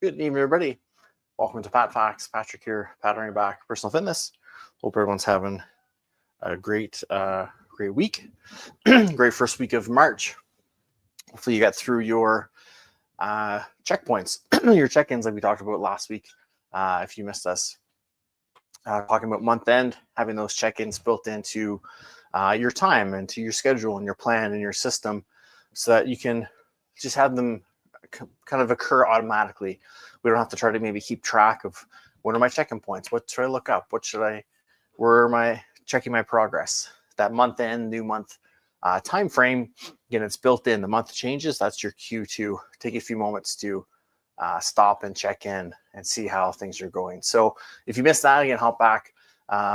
Good evening, everybody. Welcome to PatFacts. Patrick here, pattering back personal fitness. Hope everyone's having a great week. Great first week of March. Hopefully you got through your checkpoints, your check-ins like we talked about last week. If you missed us talking about month end, having those check-ins built into your time and to your schedule and your plan and your system so that you can just have them kind of occur automatically. We don't have to try to maybe keep track of what are my check-in points, what should I look up, where am I checking my progress. That month end, new month time frame, again, it's built in. The month changes, that's your cue to take a few moments to stop and check in and see how things are going. So if you missed that, again, hop back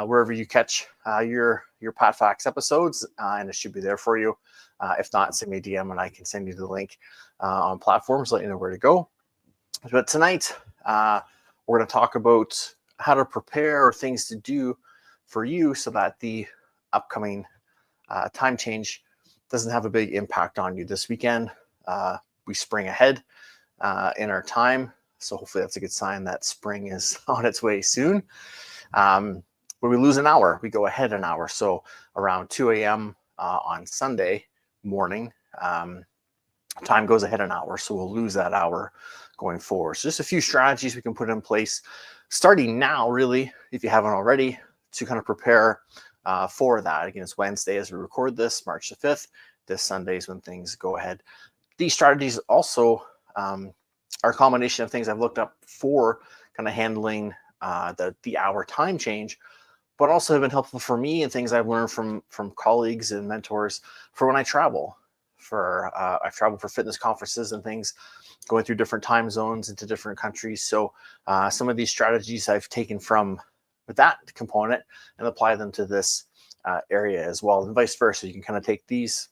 wherever you catch your PatFacts episodes, and it should be there for you. If not, send me a DM and I can send you the link on platforms, let you know where to go. But tonight, we're going to talk about how to prepare or things to do for you so that the upcoming time change doesn't have a big impact on you. This weekend, we spring ahead in our time. So hopefully that's a good sign that spring is on its way soon. When we lose an hour, we go ahead an hour. So around 2 a.m. On Sunday morning, time goes ahead an hour. So we'll lose that hour going forward. So just a few strategies we can put in place starting now, really, if you haven't already, to kind of prepare for that. Again, it's Wednesday as we record this, March the 5th. This Sunday is when things go ahead. These strategies also are a combination of things I've looked up for kind of handling the hour time change, but also have been helpful for me and things I've learned from colleagues and mentors for when I travel. I've traveled for fitness conferences and things, going through different time zones into different countries. So some of these strategies I've taken from that component and apply them to this area as well, and vice versa. You can kind of take these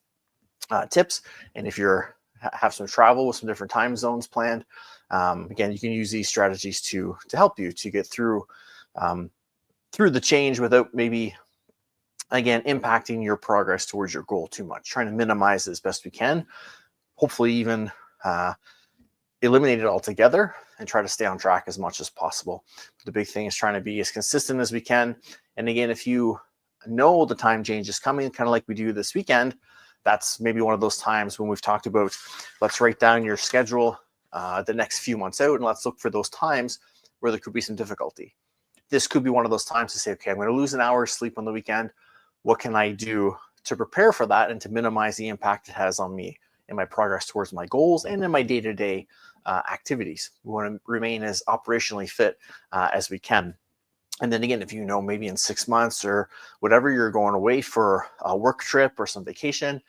tips, and if you're have some travel with some different time zones planned, again, you can use these strategies to help you to get through the change without maybe, again, impacting your progress towards your goal too much. Trying to minimize it as best we can, hopefully even eliminate it altogether and try to stay on track as much as possible. The big thing is trying to be as consistent as we can. And again, if you know the time change is coming, kind of like we do this weekend, that's maybe one of those times when we've talked about, let's write down your schedule the next few months out, and let's look for those times where there could be some difficulty. This could be one of those times to say, okay, I'm going to lose an hour's sleep on the weekend. What can I do to prepare for that and to minimize the impact it has on me in my progress towards my goals and in my day-to-day activities? We want to remain as operationally fit as we can. And then again, if you know maybe in 6 months or whatever you're going away for a work trip or some vacation,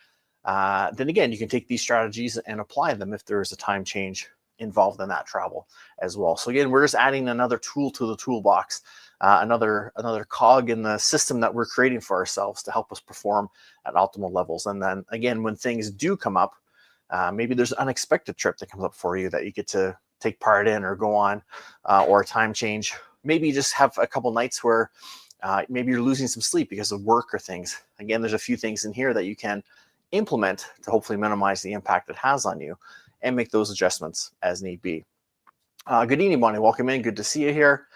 then again, you can take these strategies and apply them if there is a time change involved in that travel as well. So again, we're just adding another tool to the toolbox, another cog in the system that we're creating for ourselves to help us perform at optimal levels. And then again, when things do come up, maybe there's an unexpected trip that comes up for you that you get to take part in or go on, or a time change. Maybe you just have a couple nights where maybe you're losing some sleep because of work or things. Again, there's a few things in here that you can implement to hopefully minimize the impact it has on you and make those adjustments as need be. Good evening, Bonnie. Welcome in. Good to see you here.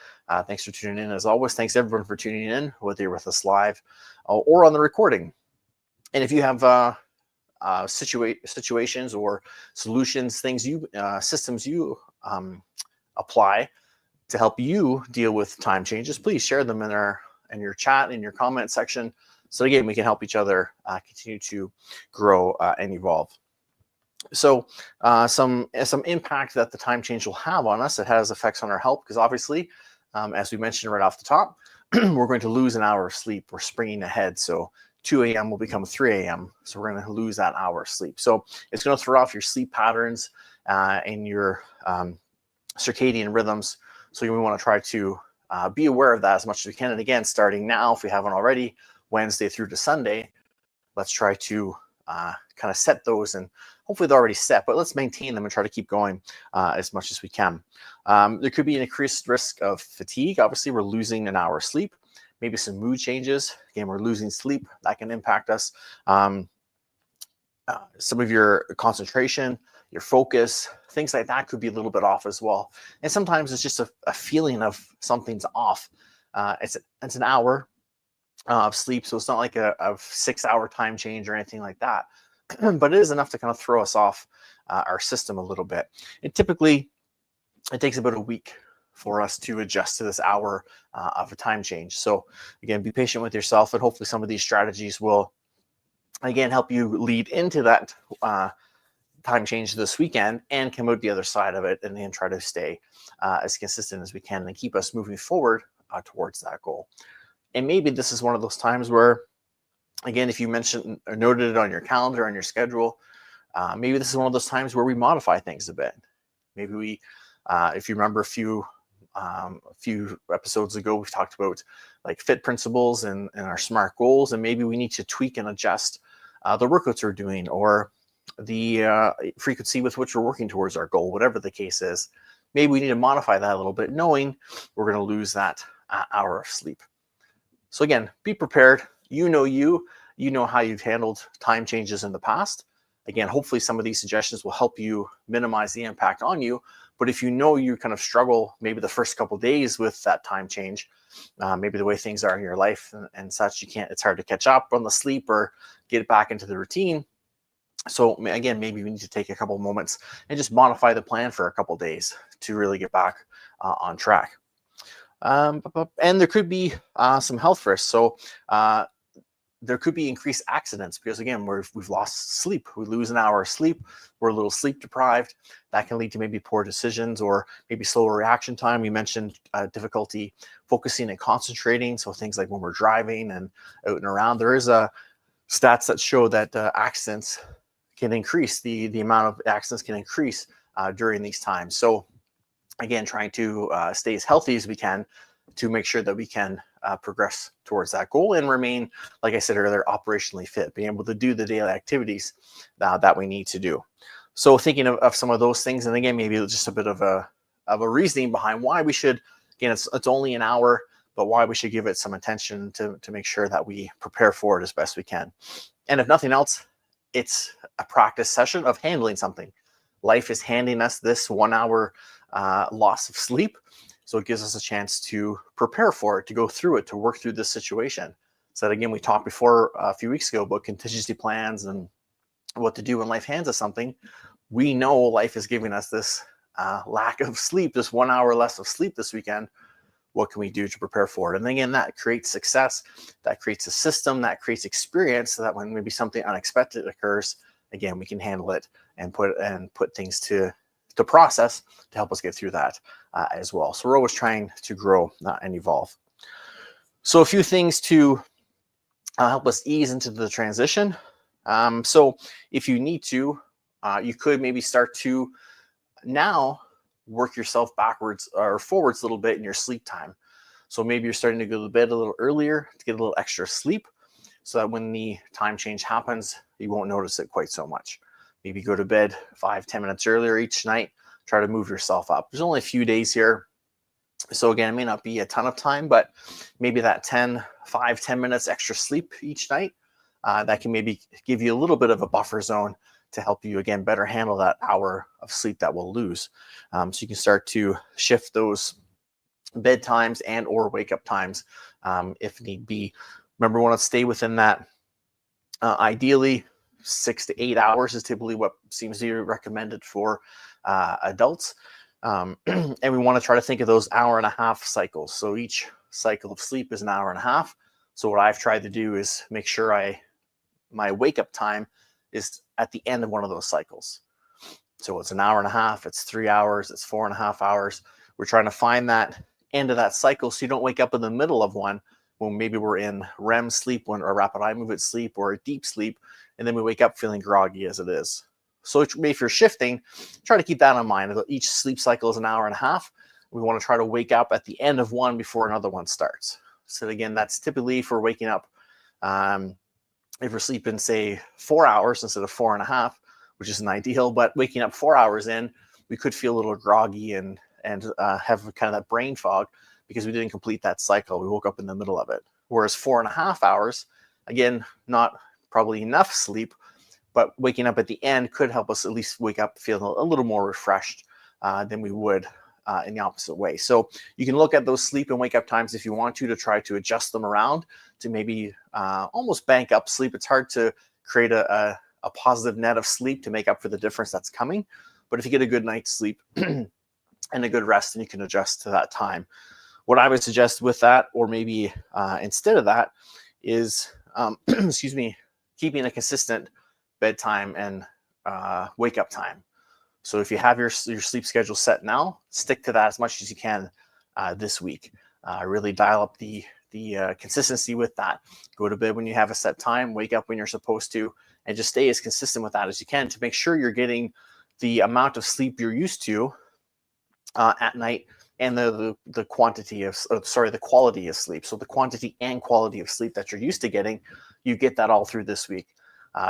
Thanks for tuning in as always. Thanks everyone for tuning in, whether you're with us live or on the recording. And if you have situations or solutions, things systems you apply to help you deal with time changes, please share them in your chat, in your comment section. So again, we can help each other continue to grow and evolve. So some impact that the time change will have on us. It has effects on our health because obviously, as we mentioned right off the top, we're going to lose an hour of sleep. We're springing ahead. So 2 a.m. will become 3 a.m. So we're going to lose that hour of sleep. So it's going to throw off your sleep patterns and your circadian rhythms. So we want to try to be aware of that as much as we can. And again, starting now, if we haven't already, Wednesday through to Sunday, let's try to kind of set those, and hopefully they're already set, but let's maintain them and try to keep going as much as we can. There could be an increased risk of fatigue. Obviously, we're losing an hour of sleep. Maybe some mood changes. Again, we're losing sleep. That can impact us. Some of your concentration, your focus, things like that could be a little bit off as well. And sometimes it's just a feeling of something's off. It's an hour of sleep, so it's not like a 6 hour time change or anything like that. But it is enough to kind of throw us off our system a little bit. And typically, it takes about a week for us to adjust to this hour of a time change. So again, be patient with yourself, and hopefully some of these strategies will, again, help you lead into that time change this weekend and come out the other side of it, and then try to stay as consistent as we can and keep us moving forward towards that goal. And maybe this is one of those times where, again, if you mentioned or noted it on your calendar, on your schedule, maybe this is one of those times where we modify things a bit. Maybe we, if you remember a few episodes ago, we've talked about like FIT principles and our SMART goals, and maybe we need to tweak and adjust the workouts we're doing, or the frequency with which we're working towards our goal, whatever the case is. Maybe we need to modify that a little bit, knowing we're going to lose that hour of sleep. So again, be prepared. You know how you've handled time changes in the past. Again, hopefully some of these suggestions will help you minimize the impact on you. But if you know you kind of struggle maybe the first couple of days with that time change, maybe the way things are in your life and such, it's hard to catch up on the sleep or get back into the routine. So again, maybe we need to take a couple of moments and just modify the plan for a couple of days to really get back on track. And there could be some health risks. So there could be increased accidents because, again, we've lost sleep. We lose an hour of sleep. We're a little sleep deprived. That can lead to maybe poor decisions or maybe slower reaction time. We mentioned difficulty focusing and concentrating. So things like when we're driving and out and around, there is stats that show that accidents can increase. The amount of accidents can increase during these times. So again, trying to stay as healthy as we can to make sure that we can progress towards that goal and remain, like I said earlier, operationally fit, being able to do the daily activities that we need to do. So thinking of some of those things, and again, maybe just a bit of a reasoning behind why we should, again, it's only an hour, but why we should give it some attention to make sure that we prepare for it as best we can. And if nothing else, it's a practice session of handling something. Life is handing us this 1 hour loss of sleep. So it gives us a chance to prepare for it, to go through it, to work through this situation. So that, again, we talked before a few weeks ago about contingency plans and what to do when life hands us something. We know life is giving us this lack of sleep, this 1 hour less of sleep this weekend. What can we do to prepare for it? And again, that creates success, that creates a system, that creates experience, so that when maybe something unexpected occurs, again, we can handle it and put things to process to help us get through that as well. So we're always trying to grow and evolve. So a few things to help us ease into the transition. So if you need to, you could maybe start to now work yourself backwards or forwards a little bit in your sleep time. So maybe you're starting to go to bed a little earlier to get a little extra sleep, so that when the time change happens, you won't notice it quite so much. Maybe go to bed 5-10 minutes earlier each night. Try to move yourself up. There's only a few days here, so again, it may not be a ton of time, but maybe that 10 minutes extra sleep each night, that can maybe give you a little bit of a buffer zone to help you, again, better handle that hour of sleep that we'll lose. So you can start to shift those bedtimes and or wake up times if need be. Remember, we want to stay within that. Ideally, 6 to 8 hours is typically what seems to be recommended for adults. And we want to try to think of those 1.5 hour cycles. So each cycle of sleep is 1.5 hours. So what I've tried to do is make sure my wake up time is at the end of one of those cycles. So it's 1.5 hours, it's 3 hours, it's 4.5 hours. We're trying to find that end of that cycle so you don't wake up in the middle of one when maybe we're in REM sleep, or rapid eye movement sleep, or a deep sleep, and then we wake up feeling groggy as it is. So if you're shifting, try to keep that in mind. Each sleep cycle is 1.5 hours. We want to try to wake up at the end of one before another one starts. So again, that's typically for waking up. If we're sleeping, say, 4 hours instead of 4.5, which isn't ideal, but waking up 4 hours in, we could feel a little groggy and have kind of that brain fog because we didn't complete that cycle. We woke up in the middle of it. Whereas 4.5 hours, again, not probably enough sleep, but waking up at the end could help us at least wake up feeling a little more refreshed than we would in the opposite way. So you can look at those sleep and wake up times if you want to try to adjust them around to maybe almost bank up sleep. It's hard to create a positive net of sleep to make up for the difference that's coming. But if you get a good night's sleep and a good rest, then you can adjust to that time. What I would suggest with that, or maybe instead of that, is excuse me, keeping a consistent bedtime and wake up time. So if you have your sleep schedule set now, stick to that as much as you can this week. Really dial up the consistency with that. Go to bed when you have a set time, wake up when you're supposed to, and just stay as consistent with that as you can to make sure you're getting the amount of sleep you're used to at night, and the quality of sleep. So the quantity and quality of sleep that you're used to getting, you get that all through this week.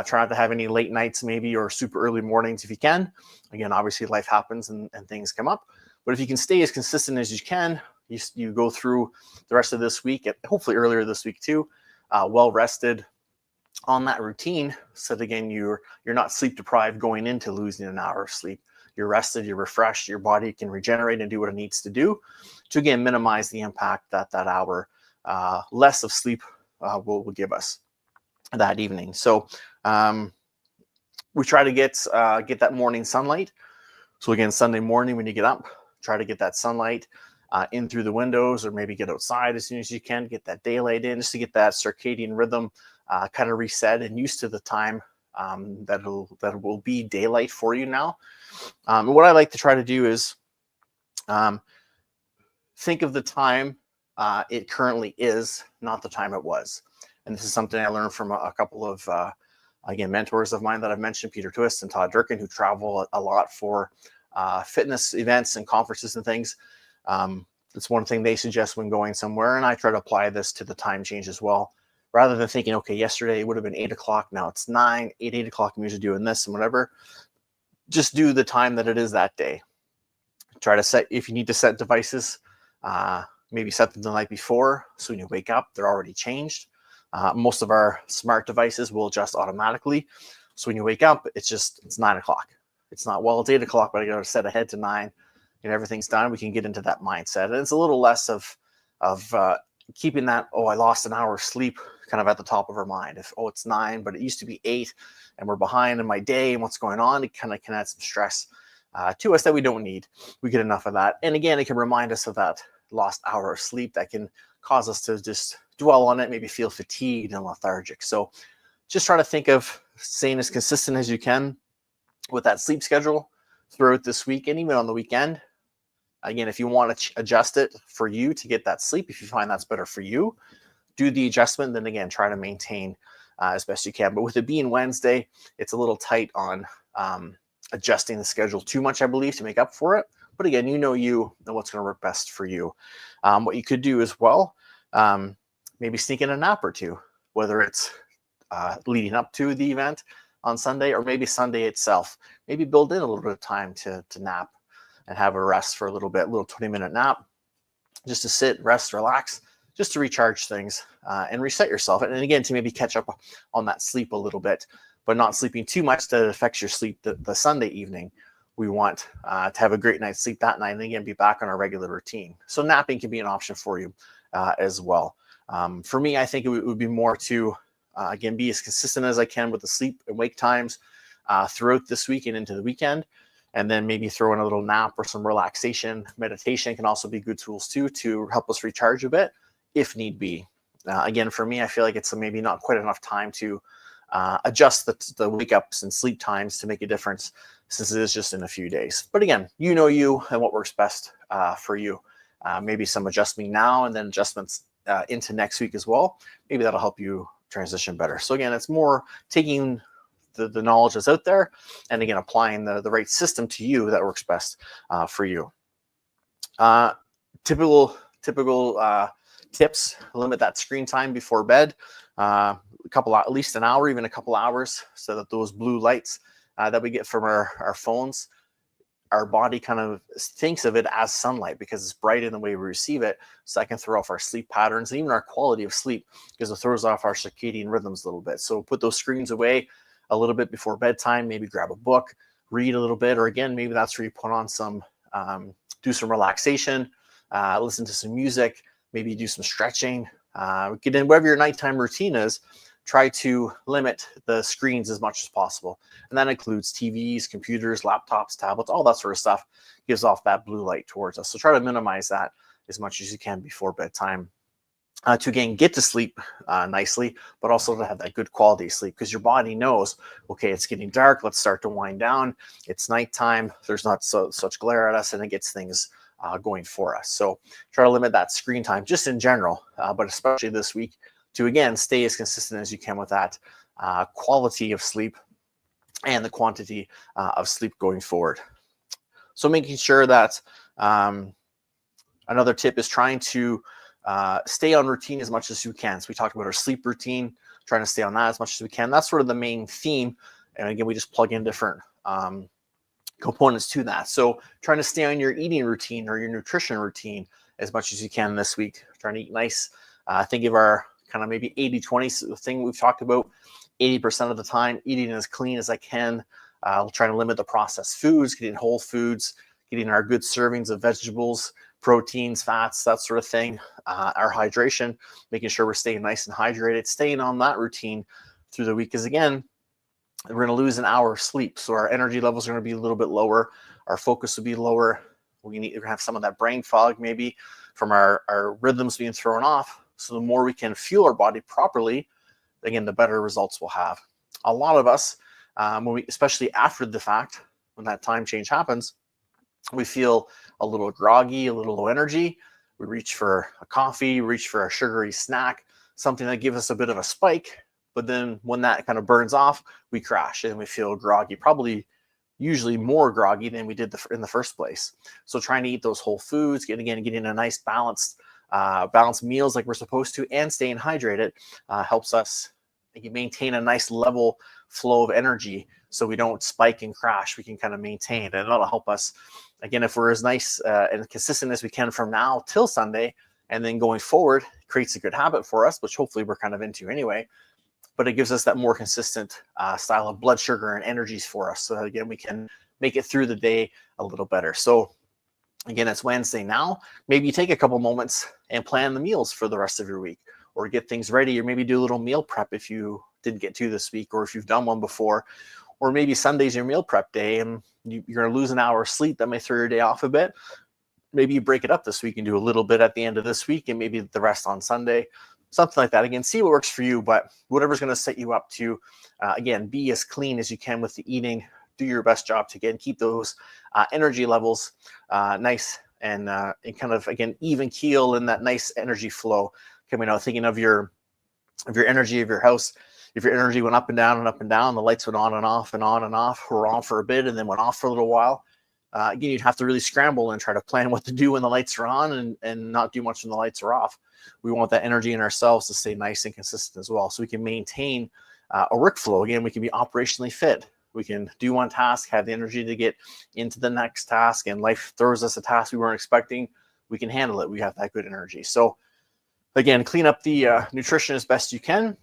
Try not to have any late nights maybe, or super early mornings if you can. Again, obviously life happens and things come up, but if you can stay as consistent as you can, you go through the rest of this week, and hopefully earlier this week too, well rested on that routine, so that again you're not sleep deprived going into losing an hour of sleep. You're rested, you're refreshed, your body can regenerate and do what it needs to do to again minimize the impact that hour less of sleep will give us that evening. So we try to get that morning sunlight. So again, Sunday morning when you get up, try to get that sunlight in through the windows, or maybe get outside as soon as you can, get that daylight in, just to get that circadian rhythm kind of reset and used to the time that will be daylight for you now. And what I like to try to do is think of the time it currently is, not the time it was. And this is something I learned from a couple of, again, mentors of mine that I've mentioned, Peter Twist and Todd Durkin, who travel a lot for fitness events and conferences and things. It's one thing they suggest when going somewhere, and I try to apply this to the time change as well. Rather than thinking, okay, yesterday it would have been 8 o'clock, now it's 9, 8 o'clock, I'm usually doing this and whatever. Just do the time that it is that day. Try to set, if you need to set devices, maybe set them the night before, so when you wake up, they're already changed. Most of our smart devices will adjust automatically. So when you wake up, it's 9 o'clock. It's not, well, it's 8 o'clock, but I got to set ahead to 9 and everything's done. We can get into that mindset. And it's a little less of keeping that, oh, I lost an hour of sleep kind of at the top of our mind. If, oh, it's 9, but it used to be 8 and we're behind in my day and what's going on, it kind of can add some stress to us that we don't need. We get enough of that. And again, it can remind us of that lost hour of sleep that can cause us to just dwell on it, maybe feel fatigued and lethargic. So just try to think of staying as consistent as you can with that sleep schedule throughout this week and even on the weekend. Again, if you want to adjust it for you to get that sleep, if you find that's better for you, do the adjustment. Then again, try to maintain as best you can. But with it being Wednesday, it's a little tight on adjusting the schedule too much, I believe, to make up for it. But again, you know what's going to work best for you. What you could do as well, maybe sneak in a nap or two, whether it's leading up to the event on Sunday or maybe Sunday itself. Maybe build in a little bit of time to nap and have a rest for a little bit, a little 20-minute nap, just to sit, rest, relax, just to recharge things and reset yourself. And again, to maybe catch up on that sleep a little bit, but not sleeping too much that affects your sleep the Sunday evening. We want to have a great night's sleep that night and again, be back on our regular routine. So napping can be an option for you as well. For me, I think it would be more to, again, be as consistent as I can with the sleep and wake times throughout this week and into the weekend. And then maybe throw in a little nap or some relaxation. Meditation can also be good tools too to help us recharge a bit if need be. Again, for me, I feel like it's maybe not quite enough time to adjust the wake ups and sleep times to make a difference, since it is just in a few days. But again, you know you and what works best for you. Maybe some adjustment now and then adjustments into next week as well. Maybe that'll help you transition better. So again, it's more taking the knowledge that's out there and again, applying the right system to you that works best for you. Typical tips: limit that screen time before bed, at least an hour, even a couple hours, so that those blue lights that we get from our phones, our body kind of thinks of it as sunlight because it's bright in the way we receive it. So that can throw off our sleep patterns and even our quality of sleep because it throws off our circadian rhythms a little bit. So put those screens away a little bit before bedtime, maybe grab a book, read a little bit, or again, maybe that's where you put on some, do some relaxation, listen to some music, maybe do some stretching, get in whatever your nighttime routine is. Try to limit the screens as much as possible. And that includes TVs, computers, laptops, tablets, all that sort of stuff gives off that blue light towards us. So try to minimize that as much as you can before bedtime. To again get to sleep nicely, but also to have that good quality sleep, because your body knows, okay, it's getting dark, let's start to wind down, it's nighttime, there's not such glare at us, and it gets things going for us. So try to limit that screen time just in general, but especially this week, to again stay as consistent as you can with that quality of sleep and the quantity of sleep going forward. So making sure that another tip is trying to stay on routine as much as you can. So we talked about our sleep routine, trying to stay on that as much as we can. That's sort of the main theme. And again, we just plug in different components to that. So trying to stay on your eating routine or your nutrition routine as much as you can this week. Trying to eat nice. Think of our kind of maybe 80-20 thing we've talked about. 80% of the time, eating as clean as I can. Trying to limit the processed foods, getting whole foods, getting our good servings of vegetables, proteins, fats, that sort of thing. Our hydration, making sure we're staying nice and hydrated, staying on that routine through the week. Because again, we're going to lose an hour of sleep. So our energy levels are going to be a little bit lower. Our focus will be lower. We're going to have some of that brain fog maybe from our rhythms being thrown off. So the more we can fuel our body properly, again, the better results we'll have. A lot of us, especially after the fact, when that time change happens, we feel a little groggy, a little low energy. We reach for a coffee, reach for a sugary snack, something that gives us a bit of a spike. But then when that kind of burns off, we crash and we feel groggy, probably usually more groggy than we did in the first place. So trying to eat those whole foods, getting a nice balanced meals like we're supposed to, and staying hydrated helps us maintain a nice level flow of energy, so we don't spike and crash. We can kind of maintain, and that'll help us, again, if we're as nice and consistent as we can from now till Sunday, and then going forward, creates a good habit for us, which hopefully we're kind of into anyway. But it gives us that more consistent style of blood sugar and energies for us, so that again we can make it through the day a little better. So again, it's Wednesday now. Maybe you take a couple moments and plan the meals for the rest of your week, or get things ready, or maybe do a little meal prep if you didn't get to this week, or if you've done one before, or maybe Sunday's your meal prep day and you're going to lose an hour of sleep. That may throw your day off a bit. Maybe you break it up this week and do a little bit at the end of this week and maybe the rest on Sunday, something like that. Again, see what works for you, but whatever's going to set you up to, again, be as clean as you can with the eating. Do your best job to, again, keep those energy levels nice and kind of, again, even keel in that nice energy flow coming out. Thinking of your energy of your house. If your energy went up and down and up and down, the lights went on and off and on and off, or on for a bit and then went off for a little while. Again, you'd have to really scramble and try to plan what to do when the lights are on and not do much when the lights are off. We want that energy in ourselves to stay nice and consistent as well, so we can maintain a workflow. Again, we can be operationally fit. We can do one task, have the energy to get into the next task, and life throws us a task we weren't expecting. We can handle it. We have that good energy. So again, clean up the nutrition as best you can.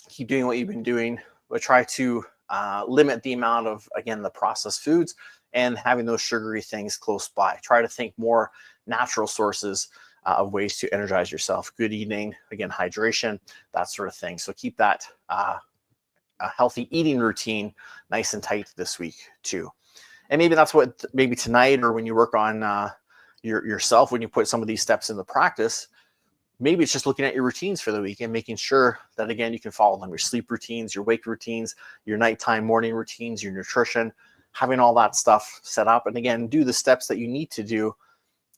Keep doing what you've been doing, but try to limit the amount of, again, the processed foods and having those sugary things close by. Try to think more natural sources of ways to energize yourself. Good eating, again, hydration, that sort of thing. So keep that a healthy eating routine nice and tight this week too. And maybe that's what, maybe tonight, or when you work on yourself, when you put some of these steps into practice, maybe it's just looking at your routines for the week and making sure that, again, you can follow them. Your sleep routines, your wake routines, your nighttime, morning routines, your nutrition, having all that stuff set up. And again, do the steps that you need to do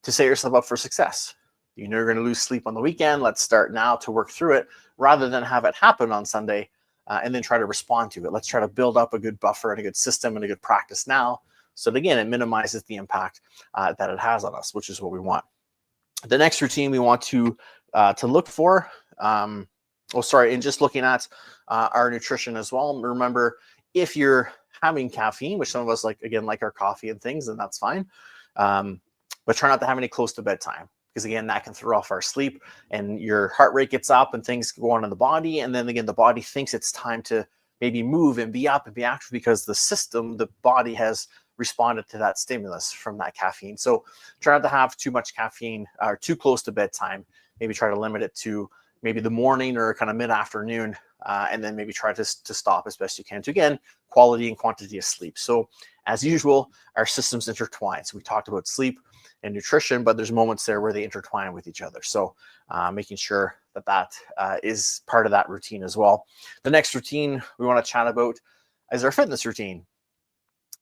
to set yourself up for success. You know you're going to lose sleep on the weekend. Let's start now to work through it, rather than have it happen on Sunday and then try to respond to it. Let's try to build up a good buffer and a good system and a good practice now, so that, again, it minimizes the impact that it has on us, which is what we want. The next routine we want to look for, and just looking at our nutrition as well. Remember, if you're having caffeine, which some of us like our coffee and things, then that's fine. But try not to have any close to bedtime, because again, that can throw off our sleep and your heart rate gets up and things go on in the body. And then again, the body thinks it's time to maybe move and be up and be active because the body has responded to that stimulus from that caffeine. So try not to have too much caffeine or too close to bedtime. Maybe try to limit it to maybe the morning or kind of mid-afternoon, and then maybe try to stop as best you can to, again, quality and quantity of sleep. So as usual, our systems intertwine. So we talked about sleep and nutrition, but there's moments there where they intertwine with each other. So making sure that is part of that routine as well. The next routine we want to chat about is our fitness routine.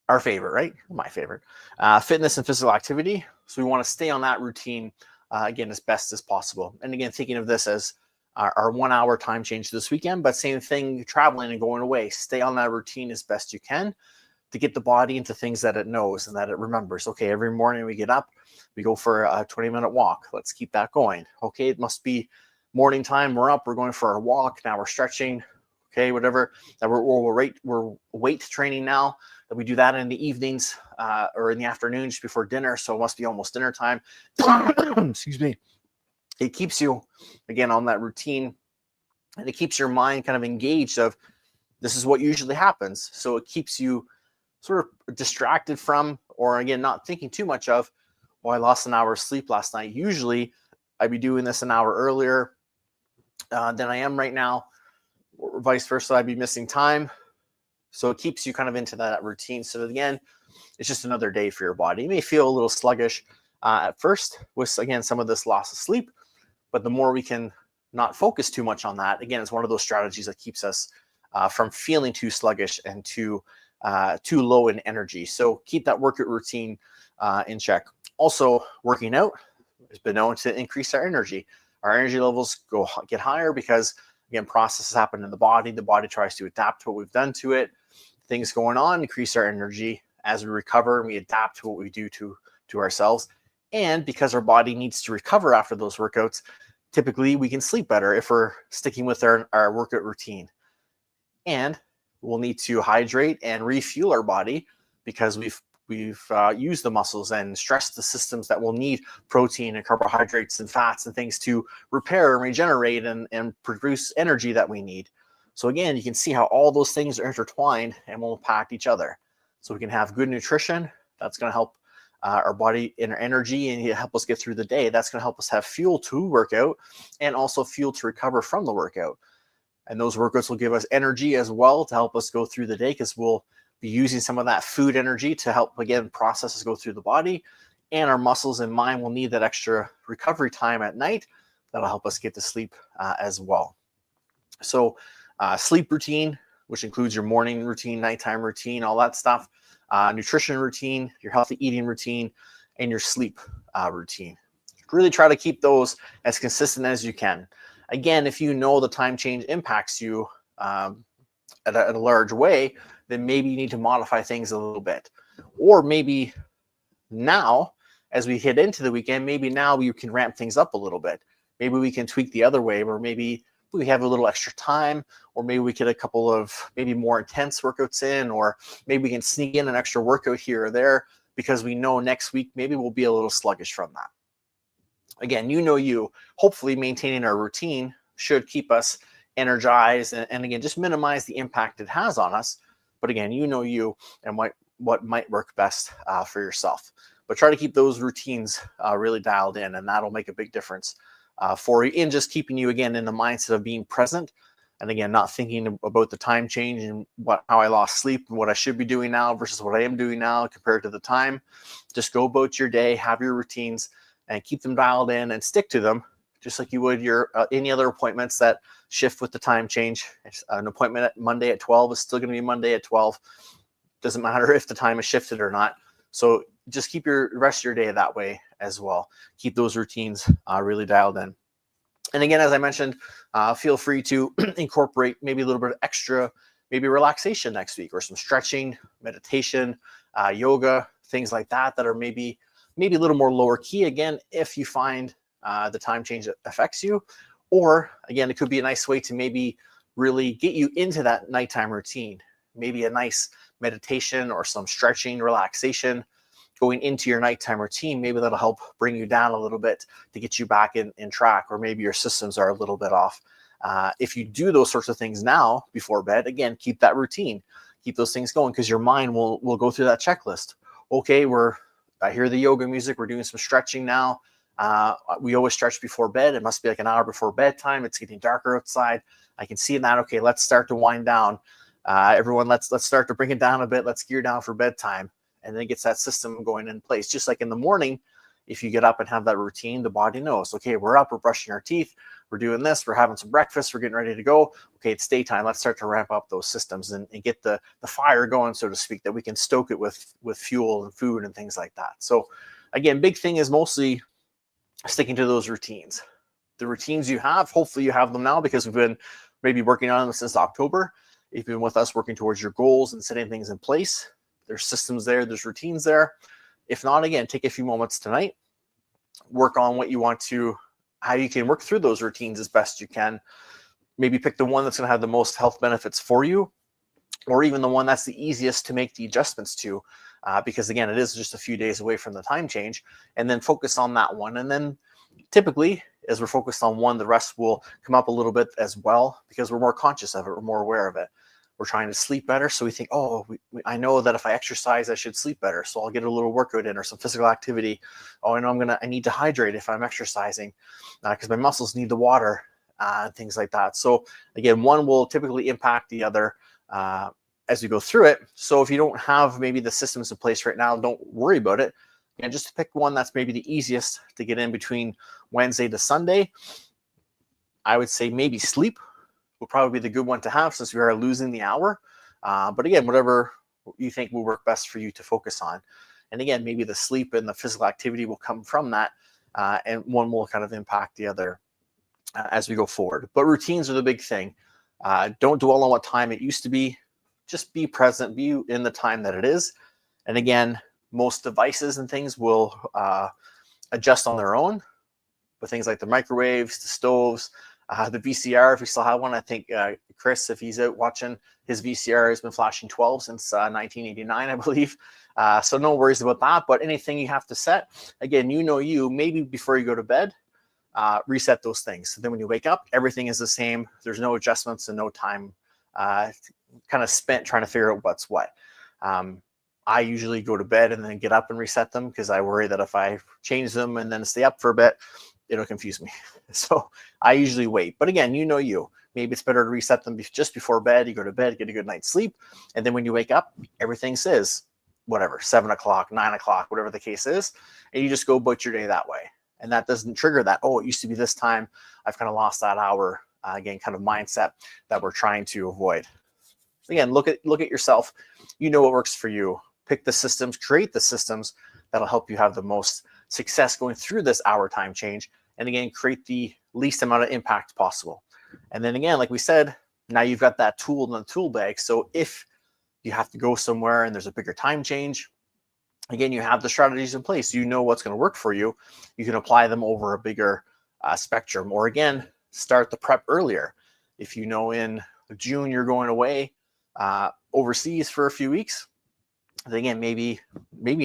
Our favorite, right? My favorite. Fitness and physical activity. So we want to stay on that routine, again, as best as possible. And again, thinking of this as our 1 hour time change this weekend, but same thing, traveling and going away. Stay on that routine as best you can to get the body into things that it knows and that it remembers. Okay, every morning we get up, we go for a 20-minute walk. Let's keep that going. Okay, it must be morning time. We're up, we're going for our walk. Now we're stretching. Okay, whatever. That we're weight training now. That we do that in the evenings or in the afternoon just before dinner. So it must be almost dinner time. Excuse me. It keeps you, again, on that routine, and it keeps your mind kind of engaged of this is what usually happens. So it keeps you sort of distracted from, or again, not thinking too much of, well, I lost an hour of sleep last night. Usually I'd be doing this an hour earlier than I am right now, or vice versa. I'd be missing time. So it keeps you kind of into that routine. So again, it's just another day for your body. You may feel a little sluggish at first with, again, some of this loss of sleep, but the more we can not focus too much on that, again, it's one of those strategies that keeps us from feeling too sluggish and too low in energy. So keep that workout routine in check. Also, working out has been known to increase our energy. Our energy levels get higher because, again, processes happen in the body. The body tries to adapt to what we've done to it. Things going on increase our energy as we recover and we adapt to what we do to ourselves. And because our body needs to recover after those workouts, typically we can sleep better if we're sticking with our workout routine. And we'll need to hydrate and refuel our body because we've used the muscles and stressed the systems that will need protein and carbohydrates and fats and things to repair and regenerate and produce energy that we need. So again, you can see how all those things are intertwined and will impact each other. So we can have good nutrition. That's going to help our body and our energy and help us get through the day. That's going to help us have fuel to work out and also fuel to recover from the workout. And those workouts will give us energy as well to help us go through the day because we'll be using some of that food energy to help, again, processes go through the body. And our muscles and mind will need that extra recovery time at night. That'll help us get to sleep as well. So sleep routine, which includes your morning routine, nighttime routine, all that stuff, nutrition routine, your healthy eating routine, and your sleep routine. Really try to keep those as consistent as you can. Again, if you know the time change impacts you at a large way, then maybe you need to modify things a little bit. Or maybe now, as we head into the weekend, maybe now we can ramp things up a little bit. Maybe we can tweak the other way, or maybe we have a little extra time, or maybe we get a couple of maybe more intense workouts in, or maybe we can sneak in an extra workout here or there because we know next week maybe we'll be a little sluggish from that. Again, hopefully maintaining our routine should keep us energized and again, just minimize the impact it has on us. But again, you and what might work best for yourself. But try to keep those routines really dialed in, and that'll make a big difference for you in just keeping you, again, in the mindset of being present. And again, not thinking about the time change and how I lost sleep and what I should be doing now versus what I am doing now compared to the time. Just go about your day, have your routines, and keep them dialed in and stick to them, just like you would your any other appointments that shift with the time change. An appointment at Monday at 12 is still going to be Monday at 12. Doesn't matter if the time is shifted or not. So just keep your rest of your day that way as well. Keep those routines really dialed in. And again, as I mentioned, feel free to incorporate maybe a little bit of extra, maybe relaxation next week, or some stretching, meditation, yoga, things like that are maybe a little more lower key, again, if you find the time change affects you. Or again, it could be a nice way to maybe really get you into that nighttime routine. Maybe a nice meditation or some stretching, relaxation going into your nighttime routine. Maybe that'll help bring you down a little bit to get you back in track, or maybe your systems are a little bit off If you do those sorts of things now before bed, again, keep that routine, keep those things going, because your mind will go through that checklist. Okay, I hear the yoga music, we're doing some stretching now. We always stretch before bed. It must be like an hour before bedtime. It's getting darker outside. I can see that. Okay, let's start to wind down. Everyone, let's start to bring it down a bit. Let's gear down for bedtime. And then it gets that system going in place. Just like in the morning, if you get up and have that routine, the body knows, okay, we're up, we're brushing our teeth, we're doing this, we're having some breakfast, we're getting ready to go. Okay, it's daytime. Let's start to ramp up those systems and get the fire going, so to speak, that we can stoke it with fuel and food and things like that. So again, big thing is mostly sticking to those routines. The routines you have, hopefully you have them now, because we've been maybe working on them since October. If you've been with us working towards your goals and setting things in place, there's systems there, there's routines there. If not, again, take a few moments tonight, work on what you want to, how you can work through those routines as best you can. Maybe pick the one that's going to have the most health benefits for you, or even the one that's the easiest to make the adjustments to, because again, it is just a few days away from the time change, and then focus on that one. And then typically, as we're focused on one, the rest will come up a little bit as well, because we're more conscious of it, we're more aware of it. We're trying to sleep better, so we think, oh, I know that if I exercise, I should sleep better, so I'll get a little workout in or some physical activity. Oh, I know I need to hydrate if I'm exercising, because my muscles need the water, and things like that. So again, one will typically impact the other as we go through it. So if you don't have maybe the systems in place right now, don't worry about it. And just pick one that's maybe the easiest to get in between Wednesday to Sunday. I would say maybe sleep will probably be the good one to have, since we are losing the hour. But again, whatever you think will work best for you to focus on. And again, maybe the sleep and the physical activity will come from that, and one will kind of impact the other as we go forward. But routines are the big thing. Don't dwell on what time it used to be. Just be present, be in the time that it is. And again, most devices and things will adjust on their own, but things like the microwaves, the stoves, the VCR, if we still have one. I think Chris, if he's out watching, his VCR has been flashing 12 since 1989, I believe. So no worries about that. But anything you have to set, again, maybe before you go to bed, reset those things. So then when you wake up, everything is the same. There's no adjustments and no time kind of spent trying to figure out what's what. I usually go to bed and then get up and reset them, because I worry that if I change them and then stay up for a bit, it'll confuse me. So I usually wait. But again, maybe it's better to reset them just before bed. You go to bed, get a good night's sleep, and then when you wake up, everything says whatever, 7 o'clock, 9 o'clock, whatever the case is, and you just go about your day that way. And that doesn't trigger that, oh, it used to be this time, I've kind of lost that hour, again, kind of mindset that we're trying to avoid. Again, look at yourself. You know what works for you. Pick the systems, create the systems that'll help you have the most success going through this hour time change. And again, create the least amount of impact possible. And then again, like we said, now you've got that tool in the tool bag. So if you have to go somewhere and there's a bigger time change, again, you have the strategies in place. You know what's going to work for you. You can apply them over a bigger spectrum. Or again, start the prep earlier. If you know in June you're going away overseas for a few weeks, then again, maybe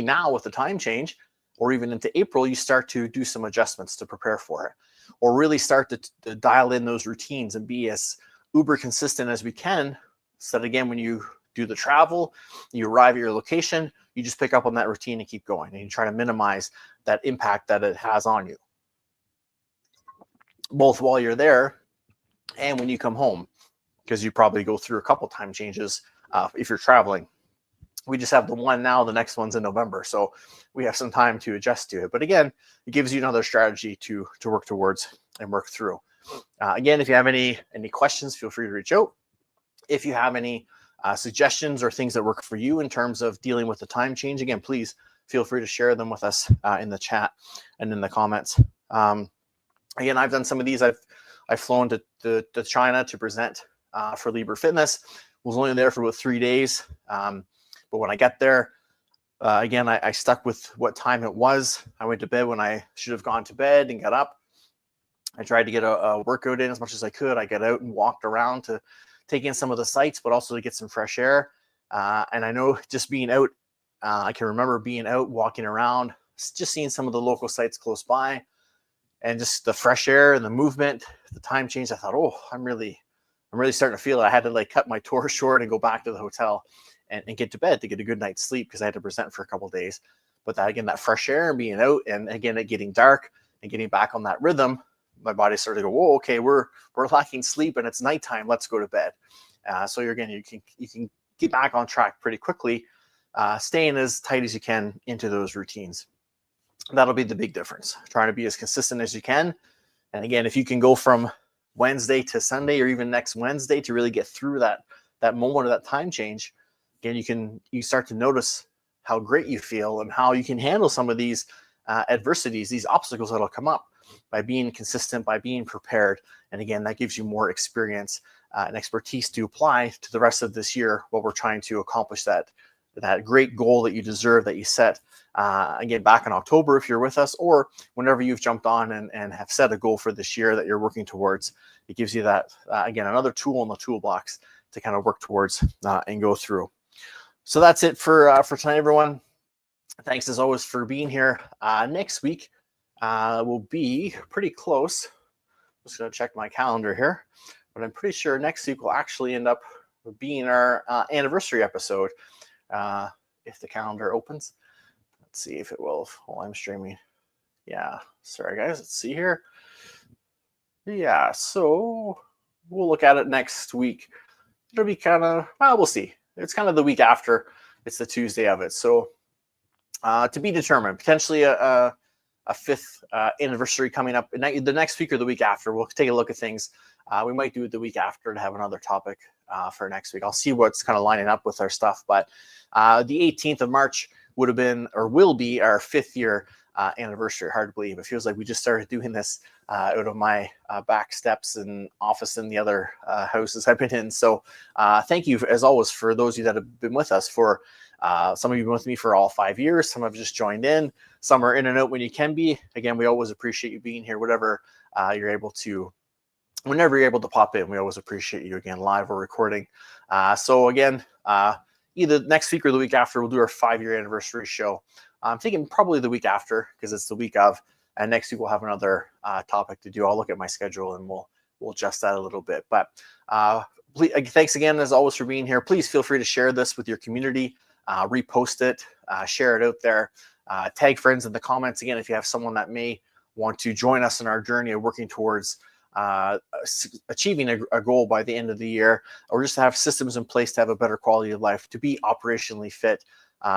now with the time change, or even into April, you start to do some adjustments to prepare for it, or really start to dial in those routines and be as uber consistent as we can, so that again, when you do the travel, you arrive at your location, you just pick up on that routine and keep going, and you try to minimize that impact that it has on you, both while you're there and when you come home, because you probably go through a couple time changes if you're traveling. We just have the one now, the next one's in November, so we have some time to adjust to it. But again, it gives you another strategy to work towards and work through. Again, if you have any questions, feel free to reach out. If you have any suggestions or things that work for you in terms of dealing with the time change, again, please feel free to share them with us in the chat and in the comments. Again, I've done some of these. I've flown to China to present for Libre Fitness. Was only there for about 3 days. But when I got there, again, I stuck with what time it was. I went to bed when I should have gone to bed and got up. I tried to get a workout in as much as I could. I got out and walked around to take in some of the sights, but also to get some fresh air. And I know just being out, I can remember being out, walking around, just seeing some of the local sites close by. and just the fresh air and the movement, the time change. I thought, oh, I'm really starting to feel it. I had to like cut my tour short and go back to the hotel and get to bed to get a good night's sleep because I had to present for a couple of days. But that, again, that fresh air and being out, and again, it getting dark and getting back on that rhythm, my body started to go, whoa, okay, we're lacking sleep and it's nighttime. Let's go to bed. So again, you can get back on track pretty quickly, staying as tight as you can into those routines. That'll be the big difference. Trying to be as consistent as you can. And again, if you can go from Wednesday to Sunday or even next Wednesday to really get through that moment of that time change, again, you start to notice how great you feel and how you can handle some of these adversities, these obstacles that'll come up by being consistent, by being prepared. And again, that gives you more experience and expertise to apply to the rest of this year while we're trying to accomplish that great goal that you deserve, that you set again back in October if you're with us, or whenever you've jumped on and have set a goal for this year that you're working towards. It gives you that again, another tool in the toolbox to kind of work towards and go through. So that's it for tonight, everyone. Thanks as always for being here. Next week will be pretty close. I'm just going to check my calendar here, but I'm pretty sure next week will actually end up being our anniversary episode. If the calendar opens, let's see if it will while I'm streaming. Yeah, sorry guys, let's see here. Yeah, so we'll look at it next week. It'll be kind of, well, we'll see. It's kind of the week after. It's the Tuesday of it. So to be determined, potentially a fifth anniversary coming up the next week or the week after. We'll take a look at things. We might do it the week after to have another topic for next week. I'll see what's kind of lining up with our stuff. But the 18th of March would have been or will be our 5th year anniversary. Hard to believe. It feels like we just started doing this out of my back steps and office in the other houses I've been in. So thank you, as always, for those of you that have been with us for some of you have been with me for all 5 years. Some have just joined in. Some are in and out when you can be. Again, we always appreciate you being here, whatever you're able to. Whenever you're able to pop in, we always appreciate you, again, live or recording. So again, either next week or the week after, we'll do our 5-year anniversary show. I'm thinking probably the week after because it's the week of, and next week we'll have another topic to do. I'll look at my schedule and we'll adjust that a little bit. But thanks again, as always, for being here. Please feel free to share this with your community, repost it, share it out there, tag friends in the comments. Again, if you have someone that may want to join us in our journey of working towards achieving a goal by the end of the year, or just to have systems in place to have a better quality of life, to be operationally fit.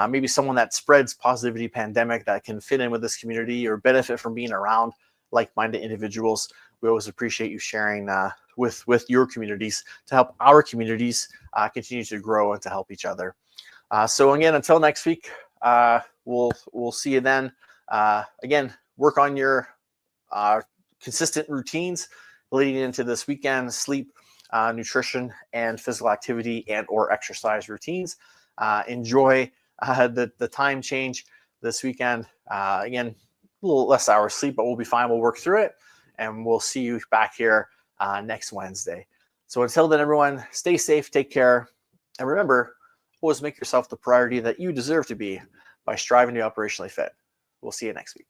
Maybe someone that spreads positivity pandemic that can fit in with this community or benefit from being around like-minded individuals. We always appreciate you sharing with your communities to help our communities continue to grow and to help each other. So again, until next week, we'll see you then. Again, work on your consistent routines leading into this weekend: sleep, nutrition, and physical activity and or exercise routines. Enjoy the time change this weekend. Again, a little less hours sleep, but we'll be fine. We'll work through it, and we'll see you back here next Wednesday. So until then, everyone, stay safe, take care, and remember, always make yourself the priority that you deserve to be by striving to be operationally fit. We'll see you next week.